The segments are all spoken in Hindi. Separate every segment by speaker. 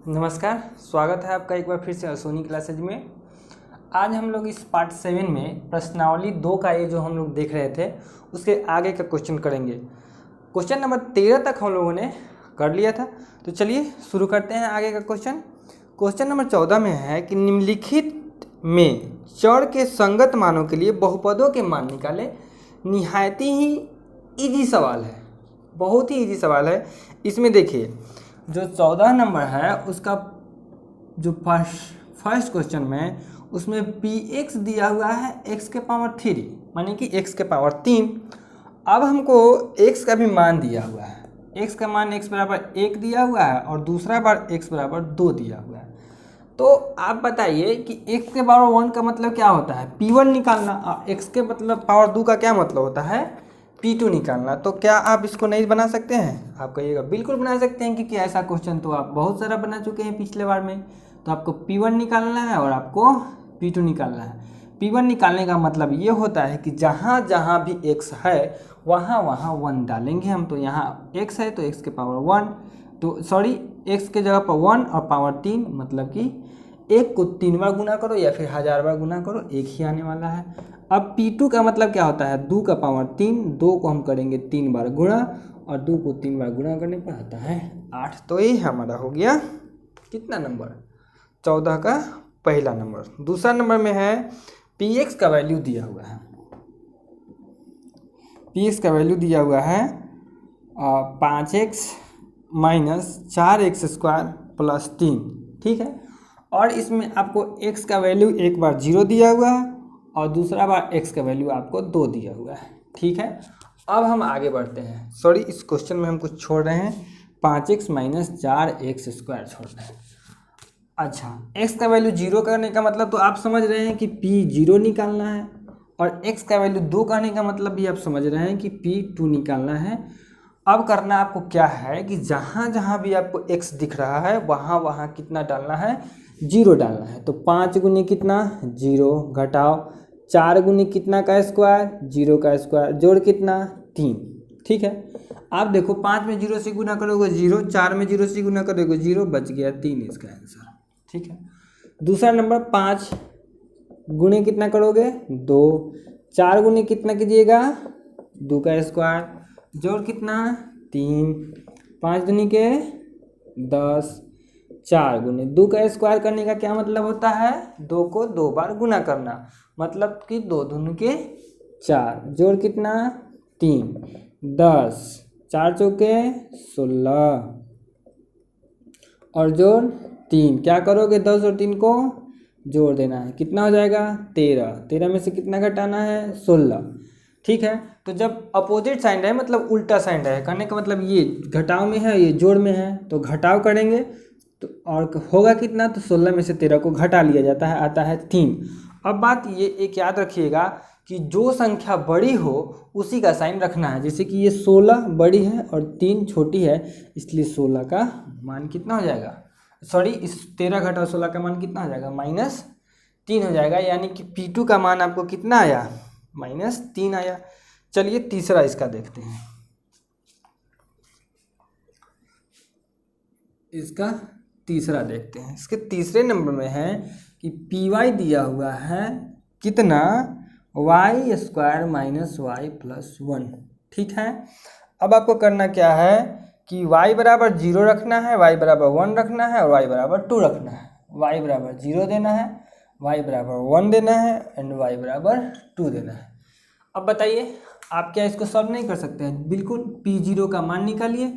Speaker 1: नमस्कार, स्वागत है आपका एक बार फिर से सोनी क्लासेज में। आज हम लोग इस पार्ट 7 में प्रश्नावली 2 का ये जो हम लोग देख रहे थे उसके आगे का क्वेश्चन करेंगे। क्वेश्चन नंबर 13 तक हम लोगों ने कर लिया था, तो चलिए शुरू करते हैं आगे का क्वेश्चन। क्वेश्चन नंबर 14 में है कि निम्नलिखित में चर के संगत मानों के लिए बहुपदों के मान निकाले। निहायती ही ईजी सवाल है, बहुत ही ईजी सवाल है। इसमें देखिए जो 14 नंबर है उसका जो फर्स्ट क्वेश्चन में उसमें px दिया हुआ है x के पावर 3 माने कि x के पावर 3। अब हमको x का भी मान दिया हुआ है, x का मान x बराबर 1 दिया हुआ है और दूसरा बार x बराबर 2 दिया हुआ है। तो आप बताइए कि x के पावर 1 का मतलब क्या होता है, p1 निकालना, और x के मतलब पावर 2 का क्या मतलब होता है, P2 निकालना। तो क्या आप इसको नहीं बना सकते हैं? आप कहिएगा बिल्कुल बना सकते हैं, क्योंकि ऐसा क्वेश्चन तो आप बहुत सारा बना चुके हैं पिछले बार में। तो आपको P1 निकालना है और आपको P2 निकालना है। P1 निकालने का मतलब ये होता है कि जहाँ जहाँ भी x है वहाँ वहाँ 1 डालेंगे हम। तो यहाँ x है तो x के पावर 1, तो सॉरी x के जगह पर 1 और पावर 3, मतलब कि 1 को 3 बार गुना करो या फिर 1000 बार गुना करो, 1 ही आने वाला है। अब P2 का मतलब क्या होता है, 2 का पावर 3, 2 को हम करेंगे 3 बार गुणा और 2 को 3 बार गुणा करने पर आता है 8। तो ये हमारा हो गया कितना नंबर, 14 का पहला नंबर। दूसरा नंबर में है Px का वैल्यू दिया हुआ है, Px का वैल्यू दिया हुआ है 5x minus 4x square plus 3, ठीक है। और इसमें आपको x का वैल्यू एक बार 0 दिया हुआ है और दूसरा बार x का वैल्यू आपको 2 दिया हुआ है, ठीक है। अब हम आगे बढ़ते हैं, सॉरी इस क्वेश्चन में हम कुछ छोड़ रहे हैं, 5x माइनस 4x स्क्वायर छोड़ रहे हैं। अच्छा, x का वैल्यू 0 करने का मतलब तो आप समझ रहे हैं कि P0 निकालना है, और x का वैल्यू 2 करने का मतलब भी आप समझ रहे हैं कि P2 निकालना है। अब करना आपको क्या है कि जहाँ जहाँ भी आपको x दिख रहा है वहाँ वहाँ कितना डालना है, 0 डालना है। तो 5 गुनी कितना, 0, घटाओ 4 गुनी कितना का स्क्वायर, 0 का स्क्वायर, जोड़ कितना 3, ठीक है। आप देखो 5 में 0 से गुना करोगे 0, 4 में 0 से गुना करोगे 0, बच गया 3 इसका आंसर, ठीक है। दूसरा नंबर 5 गुने कितना करोगे 2, 4 गुने कितना कीजिएगा 2 का स्क्वायर, जोड़ कितना 3, 5 दूनी के 10, 4 गुने 2 का स्क्वायर करने का क्या मतलब होता है, 2 को 2 बार गुना करना, मतलब कि 2 दूनी के 4, जोड़ कितना 3, 10, 4 चौके 16 और जोड़ 3, क्या करोगे 10 और 3 को जोड़ देना है, कितना हो जाएगा 13, 13 में से कितना घटाना है 16, ठीक है। तो जब अपोजिट साइन रहे मतलब उल्टा साइन रहे, कहने का मतलब ये घटाव में है ये जोड़ में है, तो घटाव करेंगे तो और होगा कितना, तो 16 में से 13 को घटा लिया जाता है, आता है 3। अब बात ये एक याद रखिएगा कि जो संख्या बड़ी हो उसी का साइन रखना है। जैसे कि ये 16 बड़ी है और 3 छोटी है, इसलिए 16 का मान कितना हो जाएगा, सॉरी इस 13 घटाओ 16 का मान कितना हो जाएगा, -3 हो जाएगा। यानी कि P2 का मान आपको कितना आया, -3 आया। चलिए तीसरा इसका देखते हैं, इसका तीसरा देखते हैं। इसके तीसरे नंबर में है कि Py दिया हुआ है कितना, y square minus y plus 1, ठीक है। अब आपको करना क्या है कि y बराबर 0 रखना है, y बराबर 1 रखना है और y बराबर 2 रखना है। y बराबर 0 देना है, y बराबर 1 देना है एंड y बराबर 2 देना है। अब बताइए आप क्या इसको सॉल्व नहीं कर सकते हैं? बिल्कुल, P0 का मान निकालिए,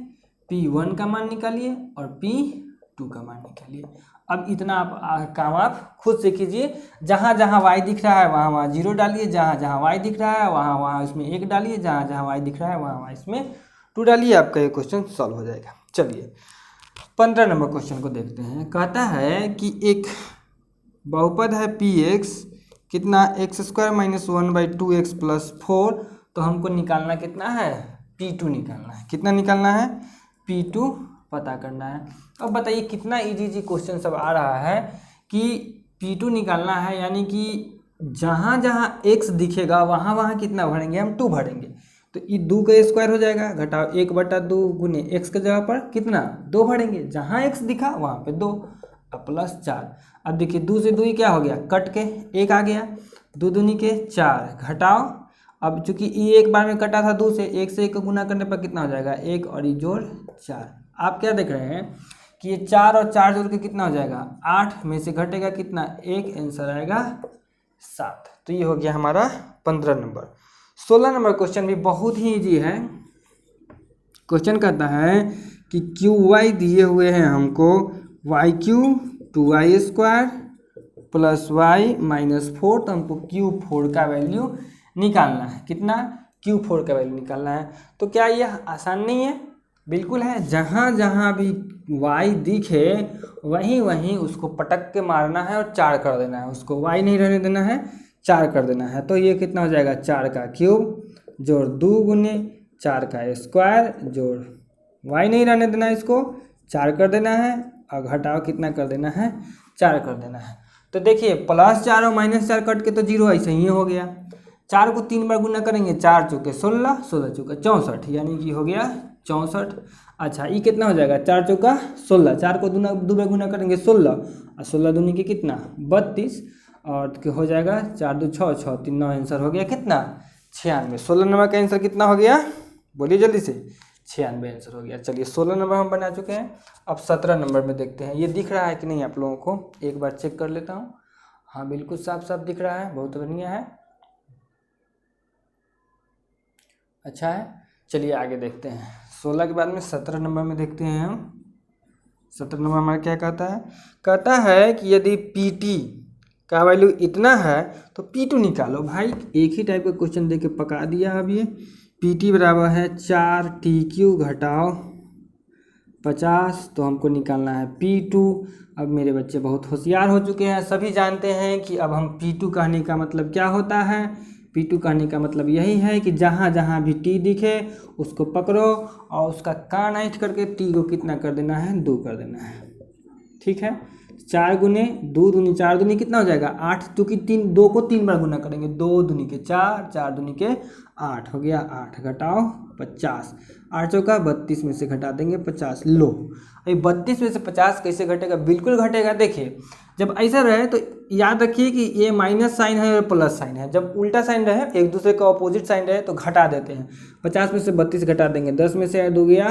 Speaker 1: P1 का मान निकालिए और P2 का मान निकालिए। अब इतना आप काम आप खुद से कीजिए, जहाँ जहाँ y दिख रहा है वहाँ वहाँ 0 डालिए, जहाँ जहाँ y दिख रहा है वहाँ वहाँ इसमें 1 डालिए, जहाँ जहाँ y दिख रहा है वहाँ वहाँ इसमें 2 डालिए, आपका ये क्वेश्चन सॉल्व हो जाएगा। चलिए 15 नंबर क्वेश्चन को देखते हैं। कहता है कि एक बहुपद है Px कितना, x square minus 1/2x plus 4, तो हमको निकालना कितना है, P2 निकालना है। कितना निकालना है, P2 पता करना है। अब बताइए कितना इजी क्वेश्चन सब आ रहा है कि P2 निकालना है, यानी कि जहाँ जहाँ x दिखेगा वहाँ वहाँ कितना भरेंगे हम, 2 भरेंगे। तो ये 2 का स्क्वायर हो जाएगा, घटाओ 1/2 गुने x के जगह पर कितना 2 भरेंगे, जहाँ x दिखा वहाँ पे 2, अब +4। अब देखिए 2 से 2 ही क्या हो गया, कट के 1 आ गया, 2 दूनी के 4, घटाओ। अब चूंकि ये एक बार में कटा था 2 से, 1 से 1 को गुना करने पर कितना हो जाएगा 1 और ये जोड़ 4। आप क्या देख रहे हैं कि ये 4 और 4 जोड़ के कितना हो जाएगा 8, में से घटेगा कितना 1, आंसर आएगा 7। तो ये हो गया हमारा 15 नंबर। 16 नंबर क्वेश्चन भी बहुत ही इजी है। क्वेश्चन कहता है कि क्यू वाई दिए हुए हैं हमको, वाई क्यू 2y² + y -4, तो हमको Q4 का वैल्यू निकालना है। कितना Q4 का वैल्यू निकालना है। तो क्या ये आसान नहीं है, बिल्कुल है। जहाँ जहाँ भी y दिखे वहीं वहीं उसको पटक के मारना है और 4 कर देना है, उसको y नहीं रहने देना है, 4 कर देना है। तो ये कितना हो जाएगा 4 का क्यूब जोड़ 2 गुने 4 का स्क्वायर जोड़ y नहीं रहने देना है, इसको 4 कर देना है और घटाओ कितना कर देना है 4 कर देना है। तो देखिए +4 और -4 कट के तो 0 ऐसे ही हो गया। 4 को 3 बार गुना करेंगे, 4 चौके 16, 16 चौके 64, यानी कि हो गया 64। अच्छा ये कितना हो जाएगा 4 चौका 16, 4 को 2 बार गुना करेंगे 16 और 16 दूनी के कितना 32, और हो जाएगा 4 2 6 6 3 9, आंसर हो गया कितना 96। 16 नंबर का आंसर कितना हो गया, बोलिए जल्दी से, 96 आंसर हो गया। चलिए 16 नंबर हम बना चुके हैं। अब 17 नंबर में देखते हैं, ये दिख रहा है कि नहीं आप लोगों को, एक बार चेक कर लेता हूँ। हाँ बिल्कुल साफ साफ दिख रहा है, बहुत बढ़िया है, अच्छा है। चलिए आगे देखते हैं। 16 के बाद में 17 नंबर में देखते हैं हम। 17 नंबर हमारा क्या कहता है कि यदि PT का वैल्यू इतना है तो P2 निकालो। भाई एक ही टाइप का क्वेश्चन दे के पका दिया। अब ये PT बराबर है 4TQ घटाओ 50, तो हमको निकालना है P2। अब मेरे बच्चे बहुत होशियार हो चुके हैं, सभी जानते हैं कि अब हम P2 कहने का मतलब क्या होता है। P2 कहने का मतलब यही है कि जहाँ जहाँ भी T दिखे उसको पकड़ो और उसका कान ऐंठ करके T को कितना कर देना है 2 कर देना है, ठीक है। 4 गुने 2 दूनी 4 दूनी कितना हो जाएगा 8, क्योंकि 2 को 3 बार गुना करेंगे, 2 दूनी के 4, 4 दूनी के 8, हो गया 8, घटाओ 50, 8 चौका 32 में से घटा देंगे 50। लो अभी 32 में से 50 कैसे घटेगा, बिल्कुल घटेगा। देखिए जब ऐसा रहे तो याद रखिए कि ये माइनस साइन है और प्लस साइन है, जब उल्टा साइन रहे एक दूसरे का ऑपोजिट साइन रहे तो घटा देते हैं। 50 में से 32 घटा देंगे, 10 में से 2 गया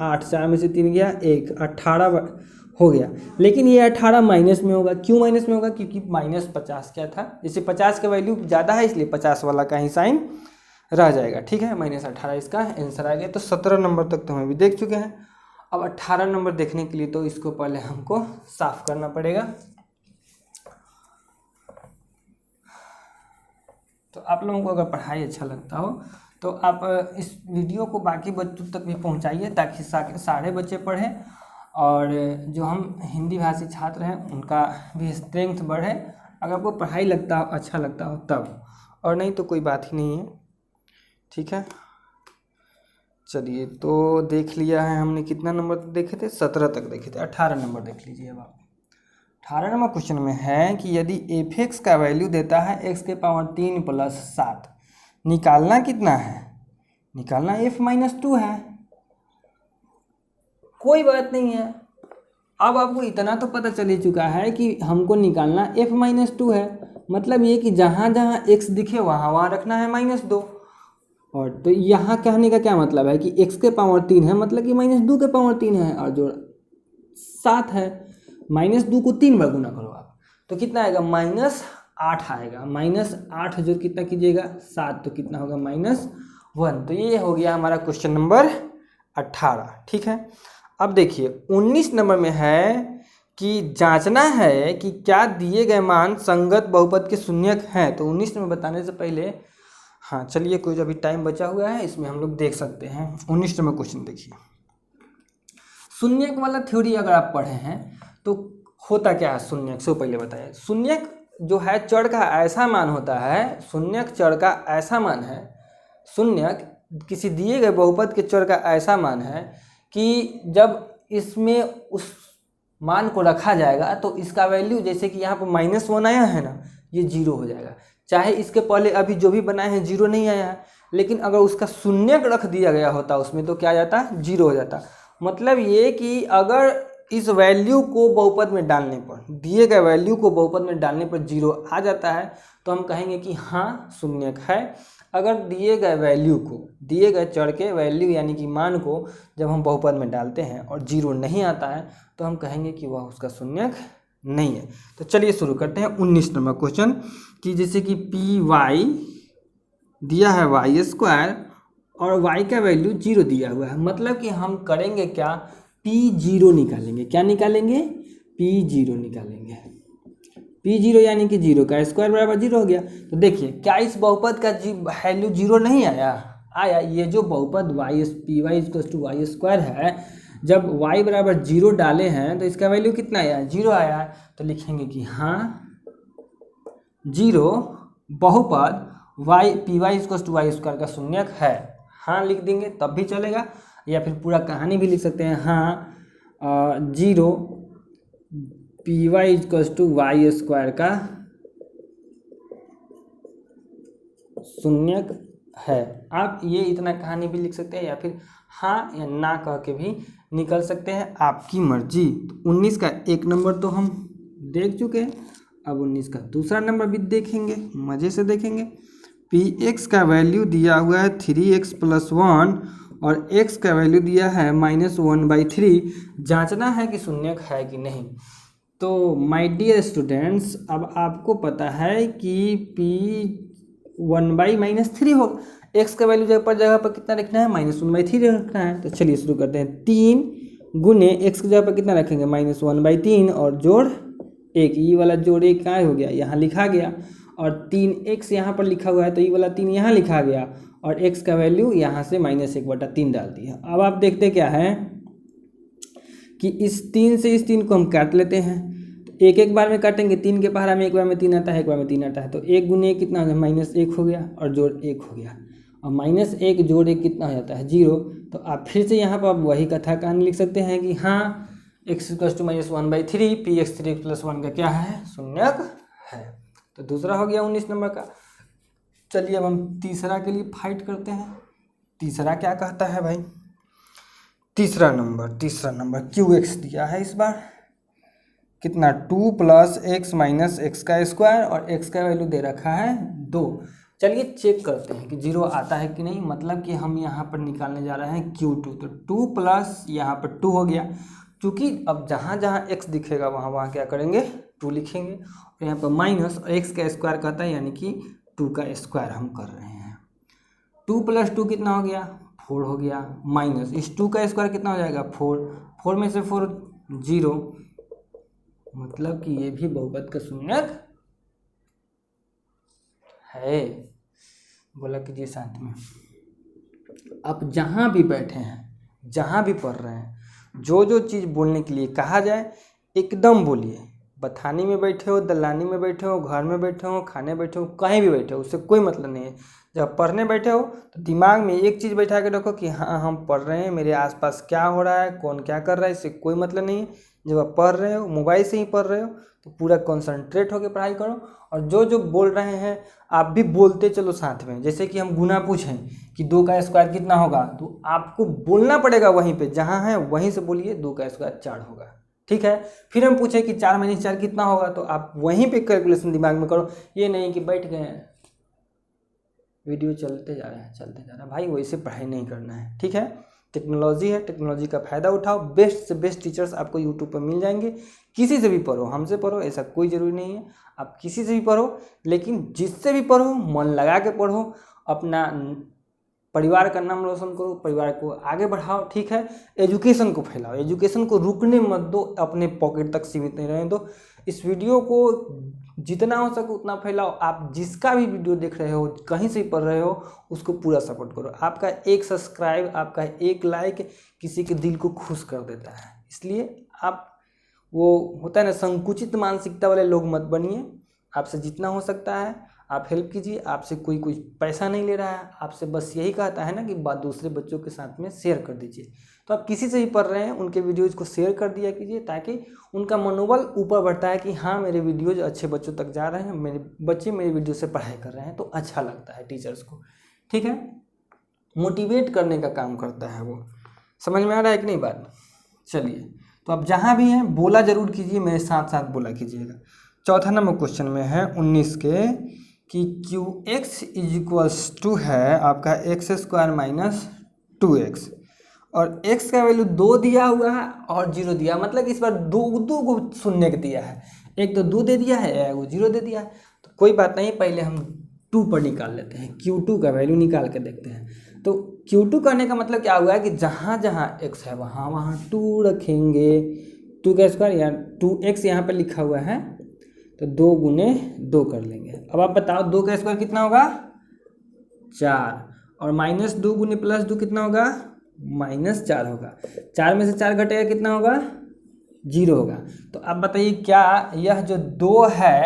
Speaker 1: 8, 4 में से 3 गया 1, 18 हो गया। लेकिन ये 18 माइनस में होगा, क्यों माइनस में होगा, क्योंकि -50 क्या था, जैसे 50 का वैल्यू ज़्यादा है इसलिए 50 वाला का ही साइन रह जाएगा, ठीक है। -18 इसका आंसर आ गया। तो 17 नंबर तक तो हम अभी देख चुके हैं। अब 18 नंबर देखने के लिए तो इसको पहले हमको साफ करना पड़ेगा। तो आप लोगों को अगर पढ़ाई अच्छा लगता हो तो आप इस वीडियो को बाकी बच्चों तक भी पहुंचाइए ताकि सारे बच्चे पढ़ें, और जो हम हिंदी भाषी छात्र हैं उनका भी स्ट्रेंथ बढ़े। अगर आपको पढ़ाई लगता हो, अच्छा लगता हो तब, और नहीं तो कोई बात ही नहीं है, ठीक है। चलिए तो देख लिया है हमने, कितना नंबर देखे थे 17 तक देखे थे। 18 नंबर देख लीजिए। अब आप 18 नंबर क्वेश्चन में है कि यदि f(x) का वैल्यू देता है x³ 3 + 7, निकालना कितना है, निकालना f-2 है। कोई बात नहीं है, अब आपको इतना तो पता चल ही चुका है कि हमको निकालना f-2 है, मतलब ये कि जहाँ जहाँ x दिखे वहाँ वहाँ रखना है -2। और तो यहाँ कहने का क्या मतलब है कि x³ है, मतलब कि -2³ है, और जो 7 है -2 को 3 बार गुना करो आप, तो कितना आएगा -8 आएगा। -8 जो कितना कीजिएगा 7, तो कितना होगा -1। तो ये हो गया हमारा क्वेश्चन नंबर 18, ठीक है। अब देखिए 19 नंबर में है कि जांचना है कि क्या दिए गए मान संगत बहुपद के शून्यक हैं। तो 19 नंबर बताने से पहले, हाँ चलिए कोई अभी टाइम बचा हुआ है इसमें हम लोग देख सकते हैं। 19 नंबर क्वेश्चन देखिए, शून्यक वाला थ्योरी अगर आप पढ़े हैं तो होता क्या है शून्यक से पहले बताइए। शून्यक जो है चर का ऐसा मान होता है, शून्यक चर का ऐसा मान है, शून्यक किसी दिए गए बहुपद के चर का ऐसा मान है कि जब इसमें उस मान को रखा जाएगा तो इसका वैल्यू, जैसे कि यहाँ पर -1 आया है ना, ये 0 हो जाएगा। चाहे इसके पहले अभी जो भी बनाए हैं 0 नहीं आया है, लेकिन अगर उसका शून्यक रख दिया गया होता उसमें तो क्या आ जाता, 0 हो जाता। मतलब ये कि अगर इस वैल्यू को बहुपद में डालने पर, दिए गए वैल्यू को बहुपद में डालने पर 0 आ जाता है तो हम कहेंगे कि हाँ शून्यक है। अगर दिए गए वैल्यू को, दिए गए चर के वैल्यू यानी कि मान को जब हम बहुपद में डालते हैं और 0 नहीं आता है तो हम कहेंगे कि वह उसका शून्यक नहीं है। तो चलिए शुरू करते हैं 19 नंबर क्वेश्चन कि जैसे कि पी वाई दिया है वाई स्क्वायर और y का वैल्यू 0 दिया हुआ है। मतलब कि हम करेंगे क्या, P0 निकालेंगे। क्या निकालेंगे, P0 निकालेंगे। P0 यानी कि 0 का स्क्वायर बराबर 0 हो गया। तो देखिए क्या इस बहुपद का वैल्यू 0 नहीं आया, आया। ये जो बहुपद p y equal to y square है, जब y बराबर 0 डाले हैं तो इसका वैल्यू कितना आया, 0 आया है। तो लिखेंगे कि हाँ 0 बहुपद p y equal to y square का शून्यक है। हाँ लिख देंगे तब भी चलेगा, या फिर पूरा कहानी भी लिख सकते हैं। हाँ 0 p y equal to y square का शून्यक है। आप ये इतना कहानी भी लिख सकते हैं या फिर हाँ या ना कह के भी निकल सकते हैं, आपकी मर्जी। तो 19 का एक नंबर तो हम देख चुके हैं, अब 19 का दूसरा नंबर भी देखेंगे, मज़े से देखेंगे। पी एक्स का वैल्यू दिया हुआ है 3x + 1 और x का वैल्यू दिया है -1/3। जांचना है कि शून्यक है कि नहीं। तो माय डियर स्टूडेंट्स, अब आपको पता है कि p 1/-3 हो, x का वैल्यू जगह पर कितना रखना है, -1/3 रखना है। तो चलिए शुरू करते हैं। 3 गुने x की जगह पर कितना रखेंगे, -1/3 और जोड़ 1, ये वाला जोड़ 1 कहाँ हो गया, यहाँ लिखा गया। और 3x यहाँ पर लिखा हुआ है तो ये वाला 3 यहाँ लिखा गया और x का वैल्यू यहाँ से -1/3 डाल दिया। अब आप देखते क्या है कि इस 3 से इस 3 को हम काट लेते हैं। तो एक बार में काटेंगे, 3 के पहाड़ा में एक बार में 3 आता है, एक बार में 3 आता है। तो 1 गुने 1 कितना हो गया, -1 हो गया और जोड़ 1 हो गया। और -1 जोड़ 1 कितना हो जाता है, 0। तो आप फिर से यहाँ पर आप वही कथा कहानी लिख सकते हैं कि हाँ x = -1/3 px 3x + 1 का क्या है, शून्यक है। तो दूसरा हो गया 19 नंबर का। चलिए अब हम तीसरा के लिए फाइट करते हैं। तीसरा क्या कहता है भाई, तीसरा नंबर qx दिया है। इस बार कितना, 2 + x - x का स्क्वायर और x का वैल्यू दे रखा है 2। चलिए चेक करते हैं कि 0 आता है कि नहीं। मतलब कि हम यहाँ पर निकालने जा रहे हैं q2। तो 2 प्लस यहाँ पर 2 हो गया, क्योंकि अब जहाँ जहाँ x दिखेगा वहाँ क्या करेंगे, 2 लिखेंगे। और यहाँ पर माइनस और x का स्क्वायर कहता है यानी कि 2 का स्क्वायर हम कर रहे हैं। 2 + 2 कितना हो गया, 4 हो गया। माइनस इस 2 का स्क्वायर कितना हो जाएगा, 4 में से 4 0। मतलब कि ये भी बहुपद का शून्यक है। बोला कीजिए साथ में। आप जहाँ भी बैठे हैं, जहाँ भी पढ़ रहे हैं, जो चीज़ बोलने के लिए कहा जाए एकदम बोलिए। बथानी में बैठे हो, दलानी में बैठे हो, घर में बैठे हो, खाने बैठे हो, कहीं भी बैठे हो, उससे कोई मतलब नहीं है। जब पढ़ने बैठे हो तो दिमाग में एक चीज़ बैठा के रखो कि हाँ हम पढ़ रहे हैं, मेरे आसपास क्या हो रहा है, कौन क्या कर रहा है, इससे कोई मतलब नहीं है। जब आप पढ़ रहे हो, मोबाइल से ही पढ़ रहे हो, तो पूरा कंसंट्रेट होकर पढ़ाई करो। और जो बोल रहे हैं आप भी बोलते चलो साथ में। जैसे कि हम गुना पूछें कि 2 का स्क्वायर कितना होगा, तो आपको बोलना पड़ेगा वहीं पे जहाँ है वहीं से बोलिए 2 का स्क्वायर 4 होगा, ठीक है। फिर हम पूछे कि 4 - 4 कितना होगा, तो आप वहीं पे कैलकुलेशन दिमाग में करो। ये नहीं कि बैठ गए हैं, वीडियो चलते जा रहा है भाई, वैसे पढ़ाई नहीं करना है, ठीक है। टेक्नोलॉजी है, टेक्नोलॉजी का फ़ायदा उठाओ। बेस्ट से बेस्ट टीचर्स आपको यूट्यूब पर मिल जाएंगे। किसी से भी पढ़ो, हमसे पढ़ो ऐसा कोई ज़रूरी नहीं है। आप किसी से भी पढ़ो, लेकिन जिससे भी पढ़ो मन लगा के पढ़ो। अपना परिवार का नाम रोशन करो, परिवार को आगे बढ़ाओ, ठीक है। एजुकेशन को फैलाओ, एजुकेशन को रुकने मत दो, अपने पॉकेट तक सीमित नहीं रहने दो। इस वीडियो को जितना हो सके उतना फैलाओ। आप जिसका भी वीडियो देख रहे हो, कहीं से पढ़ रहे हो, उसको पूरा सपोर्ट करो। आपका एक सब्सक्राइब, आपका एक लाइक किसी के दिल को खुश कर देता है। इसलिए आप, वो होता है ना, संकुचित मानसिकता वाले लोग मत बनिए। आपसे जितना हो सकता है आप हेल्प कीजिए। आपसे कोई पैसा नहीं ले रहा है, आपसे बस यही कहता है ना कि बात दूसरे बच्चों के साथ में शेयर कर दीजिए। तो आप किसी से भी पढ़ रहे हैं उनके वीडियोज़ को शेयर कर दिया कीजिए, ताकि उनका मनोबल ऊपर बढ़ता है कि हाँ मेरे वीडियोज़ अच्छे बच्चों तक जा रहे हैं, मेरे बच्चे मेरे वीडियो से पढ़ाई कर रहे हैं, तो अच्छा लगता है टीचर्स को, ठीक है, मोटिवेट करने का काम करता है वो। समझ में आ रहा है कि नहीं बात? चलिए, तो अब जहाँ भी हैं बोला जरूर कीजिए, मेरे साथ साथ बोला कीजिएगा। चौथा नंबर क्वेश्चन में है 19 के कि QX इज इक्वल्स टू है आपका x² माइनस 2x और x का वैल्यू 2 दिया हुआ है और 0 दिया, मतलब इस बार दो को शून्य के दिया है, एक तो 2 दे दिया है, वो 0 दे दिया है। तो कोई बात नहीं, पहले हम 2 पर निकाल लेते हैं, Q2 का वैल्यू निकाल के देखते हैं। तो Q2 करने का मतलब क्या हुआ है कि जहाँ जहाँ x है वहाँ वहाँ 2 रखेंगे, 2 का स्क्वायर या 2x यहाँ पर लिखा हुआ है तो 2 गुने 2 कर लेंगे। अब आप बताओ 2 का स्क्वायर कितना होगा? 4, और माइनस 2 गुने प्लस 2 कितना होगा? -4 होगा। 4 में से 4 घटेगा कितना होगा? 0 होगा। तो अब बताइए क्या यह जो 2 है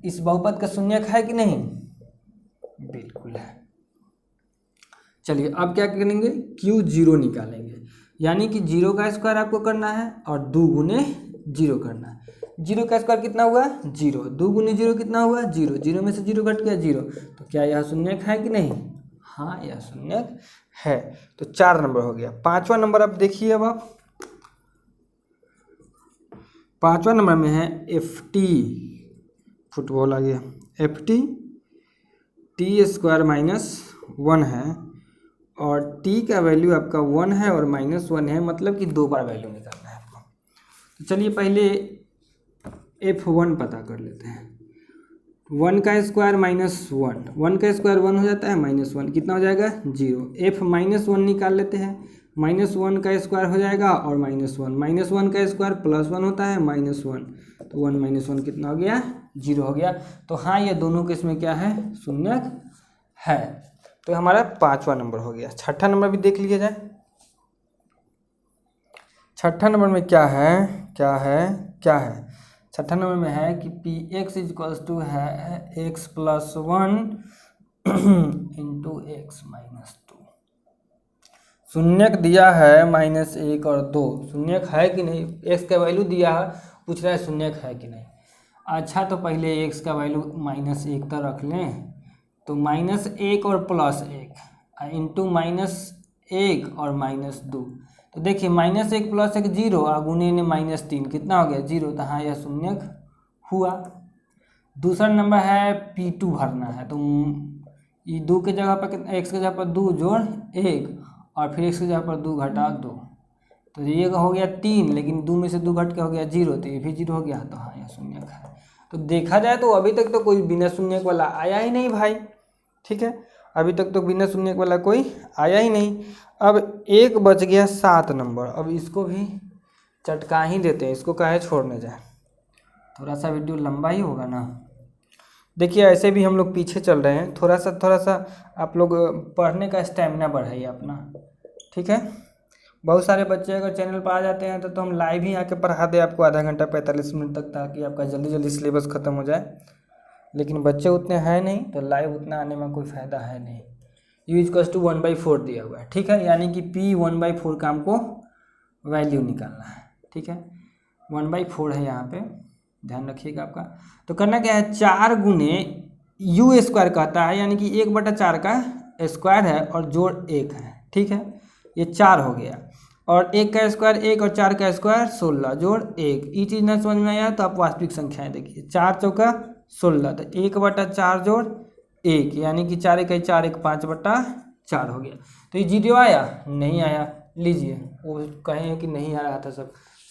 Speaker 1: इस बहुपद का शून्यक है कि नहीं? बिल्कुल है। चलिए अब क्या करेंगे? Q0 निकालेंगे, यानी कि 0 का स्क्वायर आपको करना है और 2 गुने 0 करना है। 0 का स्क्वायर कितना हुआ? 0, 2 गुने 0 कितना हुआ? 0, 0 में से 0 घट गया 0। तो क्या यह शून्यक है कि नहीं? हाँ, यह शून्यक है। तो 4 नंबर हो गया। 5वां नंबर अब देखिए, अब आप 5वां नंबर में है FT, फुटबॉल आ गया, FT t² माइनस 1 है और t का वैल्यू आपका 1 है और -1 है, मतलब कि 2 बार वैल्यू निकालना है आपको। तो चलिए पहले F1 पता कर लेते हैं। 1 का स्क्वायर -1, 1 का स्क्वायर 1 हो जाता है, -1 कितना हो जाएगा? 0। F -1 निकाल लेते हैं, -1 का स्क्वायर हो जाएगा और -1, -1 का स्क्वायर +1 होता है, -1, तो 1 - 1 कितना हो गया? 0 हो गया। तो हाँ, ये दोनों के इसमें क्या है? शून्यक है। तो हमारा 5वां नंबर हो गया। 6ठा नंबर भी देख लिया जाए। 6ठा नंबर में क्या है? 6ठा नंबर में है कि Px इक्वल्स टू है x + 1 × x - 2। शून्यक दिया है -1 और 2, शून्यक है कि नहीं? x का वैल्यू दिया है, पूछ रहा है शून्यक है कि नहीं। अच्छा, तो पहले x का वैल्यू -1 तक रख लें, तो -1 और +1 इंटू -1 और -2। तो देखिए -1 + 1 0 और गुने ने -3 कितना हो गया? 0। तो हाँ, यह शून्यक हुआ। दूसरा नंबर है P2 भरना है, तो ये 2 के जगह पर कितना? x के जगह पर 2 जोड़ 1 और फिर x की जगह पर 2 घटा 2, तो ये हो गया 3, लेकिन 2 में से 2 घट के हो गया 0, तो ये भी 0 हो गया। तो हाँ, यह शून्यक है। तो देखा जाए तो अभी तक तो कोई बिना शून्यक वाला आया ही नहीं भाई, ठीक है, अभी तक तो बिना शून्यक वाला कोई आया ही नहीं। अब एक बच गया 7 नंबर, अब इसको भी चटका ही देते हैं, इसको काहे छोड़ने जाए, थोड़ा सा वीडियो लंबा ही होगा ना। देखिए ऐसे भी हम लोग पीछे चल रहे हैं, थोड़ा सा आप लोग पढ़ने का स्टेमिना बढ़ाइए अपना, ठीक है। बहुत सारे बच्चे अगर चैनल पर आ जाते हैं तो हम लाइव ही आके पढ़ा दें आपको आधा घंटा 45 मिनट तक, ताकि आपका जल्दी सिलेबस ख़त्म हो जाए। लेकिन बच्चे उतने हैं नहीं, तो लाइव उतना आने में कोई फ़ायदा है नहीं। U = 1/4 दिया हुआ है, ठीक है, यानी कि P 1/4 का हमको वैल्यू निकालना है, ठीक है। 1/4 है यहाँ पे, ध्यान रखिएगा आपका। तो करना क्या है? 4 गुने U² कहता है, यानी कि 1/4 का स्क्वायर है और जोड़ 1 है, ठीक है, ये 4 हो गया। और 1 का स्क्वायर 1 और 4 का स्क्वायर 16 जोड़ 1। ये चीज़ ना समझ में आया तो आप वास्तविक संख्याएं देखिए, 4 चौका 16, तो 1/4 जोड़ 1, यानी कि 4 × 4 = 5/4 हो गया। तो ये 0 आया? नहीं आया। लीजिए, वो कहें कि नहीं आ रहा था,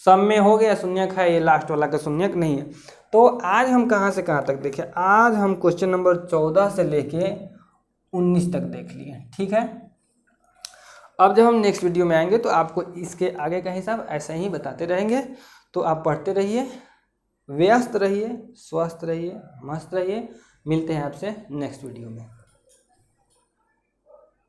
Speaker 1: सब में हो गया, शून्यक है, ये लास्ट वाला का शून्यक नहीं है। तो आज हम कहाँ से कहाँ तक देखें? आज हम क्वेश्चन नंबर 14 से लेके 19 तक देख लिए, ठीक है। अब जब हम नेक्स्ट वीडियो में आएंगे तो आपको इसके आगे का हिसाब ऐसे ही बताते रहेंगे। तो आप पढ़ते रहिए, व्यस्त रहिए, स्वस्थ रहिए, मस्त रहिए। मिलते हैं आपसे नेक्स्ट वीडियो में।